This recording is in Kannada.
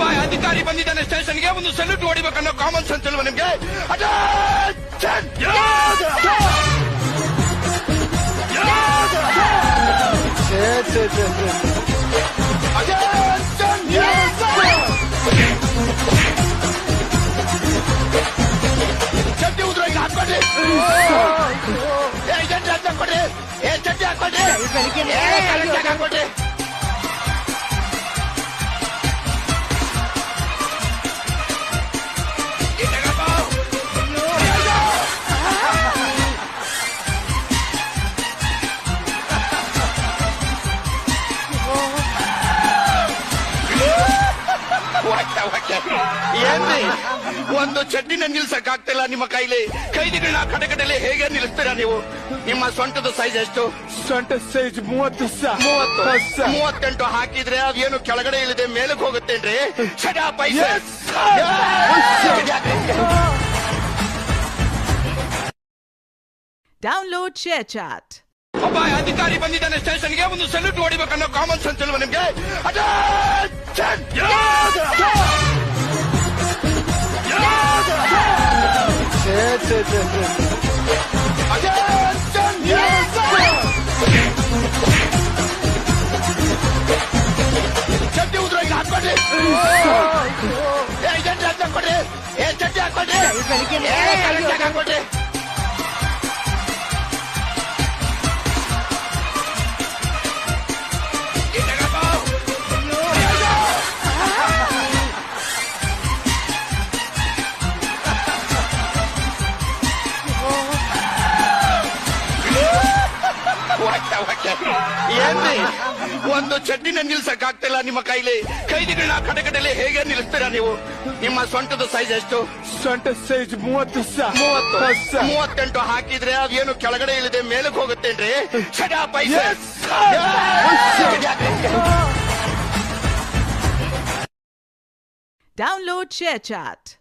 ಒಬ್ಬ ಅಧಿಕಾರಿ ಬಂದಿದ್ದಾನೆ ಸ್ಟೇಷನ್ಗೆ, ಒಂದು ಸಲ್ಯೂಟ್ ಹೊಡಿಬೇಕನ್ನೋ ಕಾಮನ್ ಸೆನ್ಸ್ ಇಲ್ವಾ ನಿಮ್ಗೆ? ಚಡ್ಡಿ ಉದ್ರ ಈಗ ಹಾಕೊಡ್ರಿ, ಏಜೆಂಟ್ ಹಾಕೊಡ್ರಿ, ಚಡ್ಡಿ ಹಾಕೊಡ್ರಿ, ಹಾಕೊಡ್ರಿ. ಏನ್ರಿ ಒಂದು ಚಡ್ಡಿನ ನಿಲ್ಸಕ್ ಆಗ್ತಿಲ್ಲ ನಿಮ್ಮ ಕೈಲಿ? ಕೈದಿಗಳನ್ನ ಕಡೆಗಡೆಯಲ್ಲಿ ಹೇಗೆ ನಿಲ್ಲಿಸ್ತೀರಾ ನೀವು? ನಿಮ್ಮ ಸೊಂಟದ ಸೈಜ್ ಎಷ್ಟು? ಸೊಂಟ ಸೈಜ್ 30 38 ಹಾಕಿದ್ರೆ ಅದೇನು ಕೆಳಗಡೆ ಇಳಿದೆ ಮೇಲಕ್ಕೆ ಹೋಗುತ್ತೇನ್ರಿ? ಪೈಸೆ Download ShareChat. ಒಬ್ಬ ಅಧಿಕಾರಿ ಬಂದಿದ್ದಾನೆ ಸ್ಟೇಷನ್ಗೆ, ಒಂದು ಸಲ್ಯೂಟ್ ಹೊಡಿಬೇಕನ್ನೋ ಕಾಮನ್ ಸೆನ್ಸ್ ಇಲ್ವಾ ನಿಮ್ಗೆ? ಚಡ್ಡಿ ಉದ್ರ ಈಗ ಹಾಕೊಡ್ರಿ, ಏಜೆಂಟ್ ಹಾಕೊಡ್ರಿ, ಚಡ್ಡಿ ಹಾಕೊಡ್ರಿ, ಹಾಕೊಡ್ರಿ. ಏನ್ರಿ ಒಂದು ಚಡ್ಡಿನ ನಿಲ್ಸಕ್ ಆಗ್ತಿಲ್ಲ ನಿಮ್ಮ ಕೈಲಿ? ಕೈದಿಗಳನ್ನ ಕಡೆಗಡೆಯಲ್ಲಿ ಹೇಗೆ ನಿಲ್ಲಿಸ್ತೀರಾ ನೀವು? ನಿಮ್ಮ ಸೊಂಟದ ಸೈಜ್ ಎಷ್ಟು? ಸೊಂಟ ಸೈಜ್ 30 38 ಹಾಕಿದ್ರೆ ಅದೇನು ಕೆಳಗಡೆ ಇಳಿದೆ ಮೇಲಕ್ಕೆ ಹೋಗುತ್ತೇನ್ರಿ? ಪೈಸೆ Download ShareChat.